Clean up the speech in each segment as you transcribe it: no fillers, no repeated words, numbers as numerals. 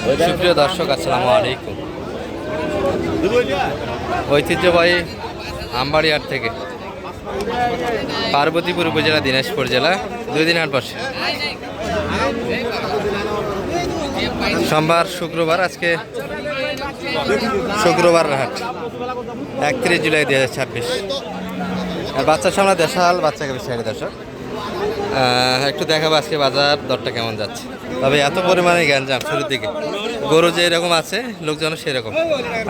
সুপ্রিয় দর্শক, আসসালামু আলাইকুম। ঐতিহ্যবাহী আমবাড়িহাট থেকে পার্বতীপুর উপজেলা, দিনাজপুর জেলা 2 দিন হাট বসে। সোমবার, শুক্রবার। আজকে শুক্রবার হাট 31 জুলাই 2026। আর বাচ্চার সামনে দেশাল বাচ্চাকে বেশি আগে দর্শক একটু দেখাবো আজকে বাজার দরটা কেমন যাচ্ছে। তবে এত পরিমাণে গ্যাঞ্জাম শুরুর দিকে, গরু যে এরকম আছে লোকজন সেরকম।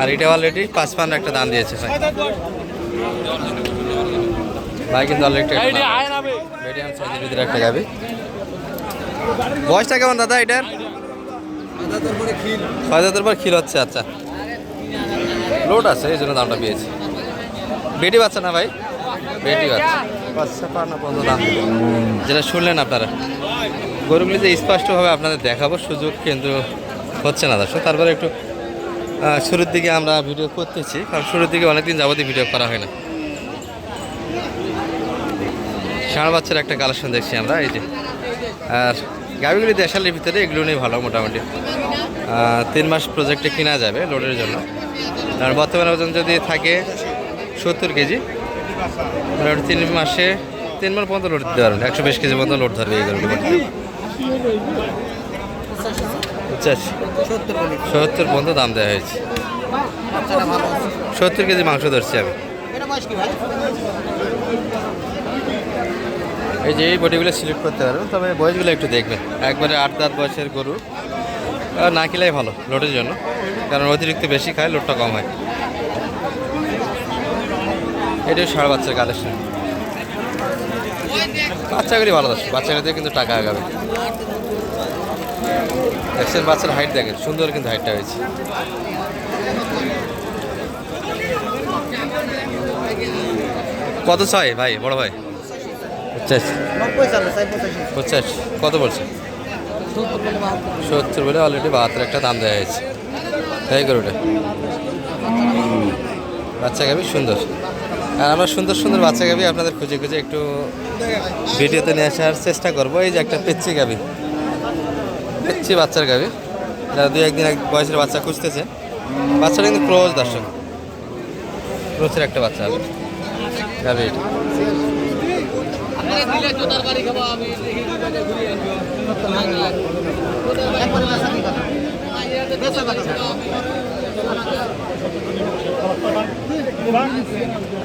আর এটা অলরেডি 55 একটা দাম দিয়েছে ভাই, কিন্তু অলরেডি মিডিয়াম সাইজের ভিতরে একটা গাবি। বয়সটা কেমন দাদা এটার? 6 দাঁতের পর খিল হচ্ছে। আচ্ছা, লোড আছে এই জন্য দামটা পেয়েছি। বেটি বাচ্চা না ভাই? বেটি বাচ্চা। বাচ্চা পানা বন্ধ দাম যেটা শুনলেন আপনারা। গরুগুলি যে স্পষ্টভাবে আপনাদের দেখাবো সুযোগ কিন্তু হচ্ছে না দর্শক। তারপরে একটু শুরুর দিকে আমরা ভিডিও করতেছি, কারণ শুরুর দিকে অনেকদিন যাবতীয় ভিডিও করা হয় না। ষাঁড় বাচ্চার একটা কালেকশন দেখছি আমরা এই যে। আর গাভিগুলি দেশালের ভিতরে এগুলো নিয়ে ভালো, মোটামুটি 3 মাস প্রজেক্টে কেনা যাবে লোডের জন্য। আর বর্তমানে ওজন যদি থাকে 70 কেজি, 3 মাসে 3 মাস পর্যন্ত লোড দিতে পারবেন। 120 কেজি পর্যন্ত লোড ধরবে এই গরুগুলো। 70 পর্যন্ত দাম দেওয়া হয়েছে। 70 কেজি মাংস ধরছি আমি। এই যে এই বডিগুলো সিলেক্ট করতে পারবেন, তবে বয়সগুলো একটু দেখবেন। একবারে 8 বয়সের গরু না কিলাই ভালো লোডের জন্য, কারণ অতিরিক্ত বেশি খায়, লোডটা কম হয়। এটাও ষাঁড় বাচ্চার কালেকশন। বাচ্চাগুলি ভালো আছে, বাচ্চাগুলিতে কিন্তু টাকা আগাবে। দেখছেন বাচ্চার হাইট দেখেন, সুন্দর কিন্তু হাইটটা হয়েছে। কত চাই ভাই, বড় ভাই? 85। কত বলছে? 70 বলে অলরেডি 72 একটা দাম দেওয়া হয়েছে। তাই গরুটা বাচ্চা গাবি সুন্দর। আর আমরা সুন্দর সুন্দর বাচ্চা গাবি আপনাদের খুঁজে খুঁজে একটু ভিডিওতে নিয়ে আসার চেষ্টা করবো। এই যে একটা পেচ্ছি গাবি, পেচ্ছি বাচ্চার গাবি, যারা 2-1 দিন বয়সের বাচ্চা খুঁজতেছে। বাচ্চাটা কিন্তু ক্রোজ দর্শক, ক্রোজের একটা বাচ্চা হবে গাবি।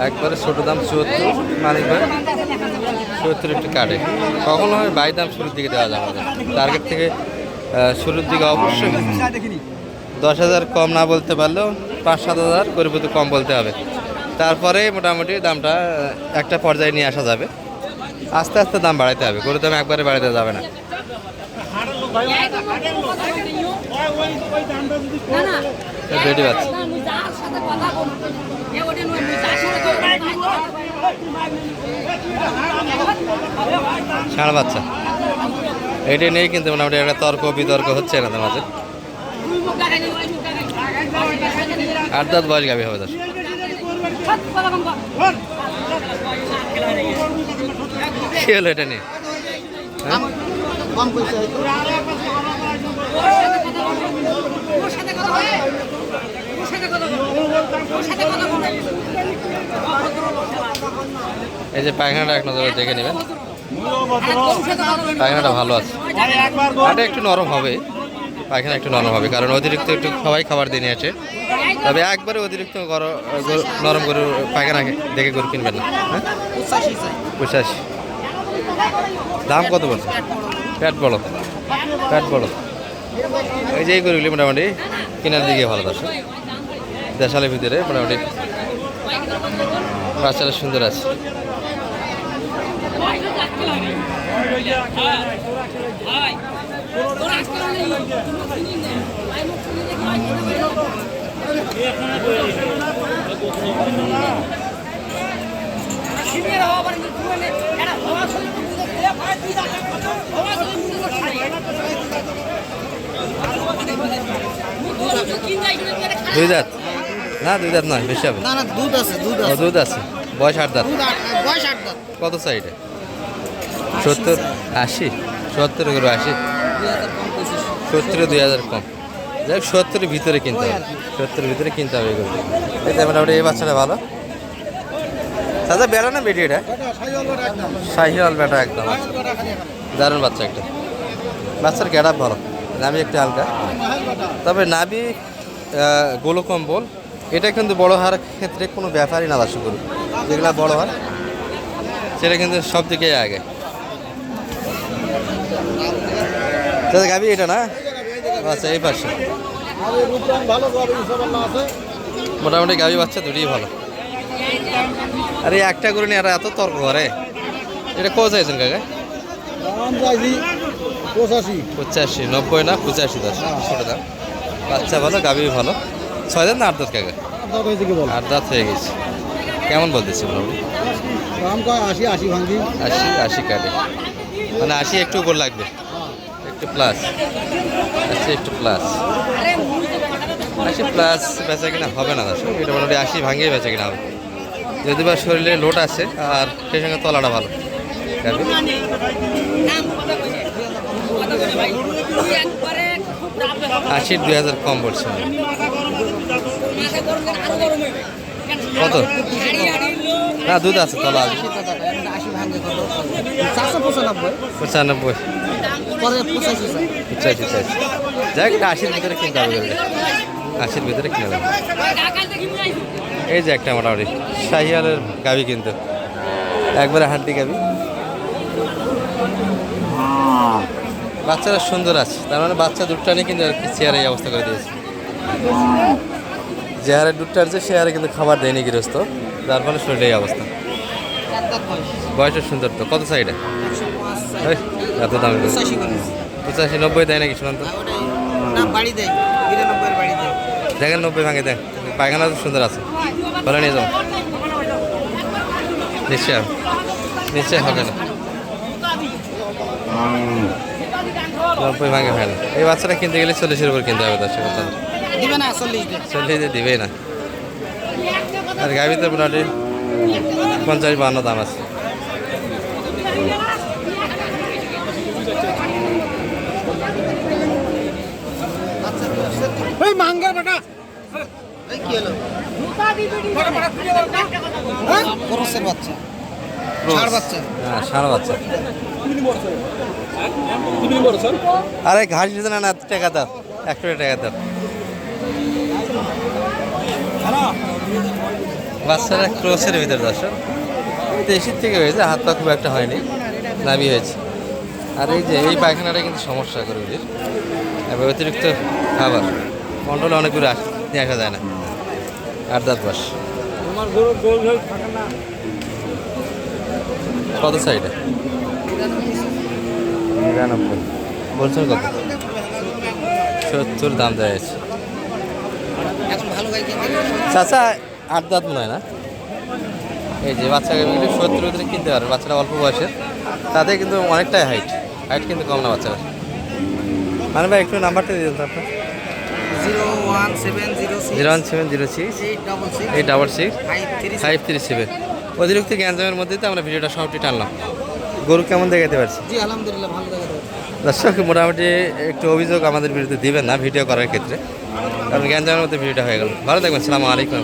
একবারে ছোট দাম 74 মালিক ভাই, 74 একটু কাটে। কখনো হয় বাই দাম শুরুর দিকে দেওয়া যাবে না। টার্গেট থেকে শুরুর দিকে অবশ্যই 10,000 কম না বলতে পারলেও 5-7 হাজার গরিবতে কম বলতে হবে। তারপরে মোটামুটি দামটা একটা পর্যায়ে নিয়ে আসা যাবে। আস্তে আস্তে দাম বাড়াইতে হবে, গরুর দাম একবারে বাড়াইতে যাবে না। বেটি বাচ্চা, ষাঁড় বাচ্চা এটা নেই, কিন্তু মোটামুটি একটা তর্ক বিতর্ক হচ্ছে এনাদের মাঝে। 8 দাঁত বয়স গাভী হবে দশ। কি হলো এটা নিয়ে? এই যে পায়খানাটা এক নজরে দেখে নেবেন, পায়খানাটা ভালো আছে। এটা একটু নরম হবে, পায়খানা একটু নরম হবে, কারণ অতিরিক্ত একটু সবাই খাবার দিয়ে নিয়েছে। তবে একবারে অতিরিক্ত নরম গরু পায়খানা দেখে গরু কিনবেন না। 85 দাম কত বলছে? পেট বড়, পেট বড়। এই যে এই গরুগুলি মোটামুটি কেনার দিকে ভালো দর্শক। দেশালের ভিতরে মোটামুটি বাচ্চারা সুন্দর আছে। দুই দাঁত না, 2 দাঁত নয়, বেশি হবে। দুধ আছে, দুধ আছে। বয়স 8 দাঁত। কত চাই এটা? 70, 80, 70 করে 80, 70 2000 কম। যাই হোক 70-এর ভিতরে কিনতে হবে, 70-এর ভিতরে কিনতে হবে এগুলো। এতে মোটামুটি এই বাচ্চাটা ভালো। দাদা বেড়া না বেটি এটা? শাহিওয়াল বেটা একদম দারুণ বাচ্চা একটা। বাচ্চার গ্যাট আপ ভালো, নাভি একটু হালকা, তবে নাভি গোলো কম্বল। এটা কিন্তু বড় হওয়ার ক্ষেত্রে কোনো ব্যাপারই না দর্শক গরু, যেগুলো বড় হয় সেটা কিন্তু সব দিকেই আগে। দাদা গাভি এটা না? আচ্ছা এই পাশে মোটামুটি গাভি বাচ্চা দুটোই ভালো। আরে একটা করে নিয়ে আর এত তর্ক করে, এটা কত চাইছেন কাকা? 85, 90 না 85 দাস ছোটো দাম। বাচ্চা ভালো, গাভি ভালো। 6 দাঁত না 8 দাঁত কাকা? 8 দাঁত হয়ে গেছে। কেমন বলতেছি মোটামুটি? 80 কাটে, মানে 80 একটু উপর লাগবে, একটু প্লাস। আচ্ছা একটু প্লাস, 80 প্লাস বেচা কিনা হবে না দাস। এটা মোটামুটি 80 ভাঙিয়ে বেচা কিনা হবে, যদি বা শরীরে লোট আছে আর সেই সঙ্গে তলাটা ভালো। 80 2000 কম পড়ছে। কত না দুধ আছে তলা? 95, 85। যাই হোক 80-র ভিতরে কিনতে হবে, 80-র ভিতরে কিনে দেবে। এই যে একটা মোটামুটি শাহিওয়ালের গাভি, কিন্তু একবারে হাড্ডি গাভি। বাচ্চারা সুন্দর আছে, তার মানে বাচ্চা দুধটা নিয়ে কিন্তু আর কি চেয়ারে এই অবস্থা করে দিয়েছে। যে হারে দুধটা আছে সে হারে কিন্তু খাবার দেয়নি গৃহস্থ, যার ফলে শরীরে এই অবস্থা। বয়সের সুন্দর তো। কত সাইডে এত দাম? 85 90 দেয় নাকি শুনুন তো? দেখেন 90 ভাঙে দেন। পায়খানা তো সুন্দর আছে, বলে নিয়ে যাও। নিশ্চয় হবে না, 90 ভাঙে হয় না। এই বাচ্চাটা কিনতে গেলে 40-এর উপর কিনতে হবে দর্শক, 40 দিবেই না। আর গাভিতে মোটামুটি 50-52 দাম আছে। ষাঁড় বাচ্চা। আরে ঘাস দিতে না, টাকা দাও, 1 টাকা দাও। বাচ্চারা ক্রসের ভিতরে দর্শক, দেশির থেকে হয়েছে, হাত পা খুব একটা হয়নি, নামি হয়েছে। আর এই যে এই পায়খানাটা কিন্তু সমস্যা করে ওদের, এবার অতিরিক্ত খাবার কন্ট্রোলে অনেকগুলো নিয়ে আসা যায় না। 8 দাঁত বাস। কত সাইডে? 99 বলছেন কত? 70 দাম দেওয়া হয়েছে। চাচা 8 দাঁত মনে হয় না? এই যে বাচ্চাকে 70 ভিতরে কিনতে পারে, বাচ্চারা অল্প বয়সের, তাদের কিন্তু অনেকটাই হাইট কিন্তু কম না বাচ্চারা। মানে ভাই একটু নাম্বারটা দিয়ে দেন আপনার। 01706 866 537। অতিরিক্ত গ্যাঞ্জামের মধ্যে তো আমরা ভিডিওটা সবটি টানলাম। গরু কেমন দেখাতে পারছি? জি আলহামদুলিল্লাহ ভালো দেখাতে পারছি। দর্শক মোটামুটি একটু অভিযোগ আমাদের বিরুদ্ধে দিবেন না ভিডিও করার ক্ষেত্রে, কারণ গ্যাঞ্জামের মধ্যে ভিডিওটা হয়ে গেল। ভালো থাকবেন, আসসালামু আলাইকুম।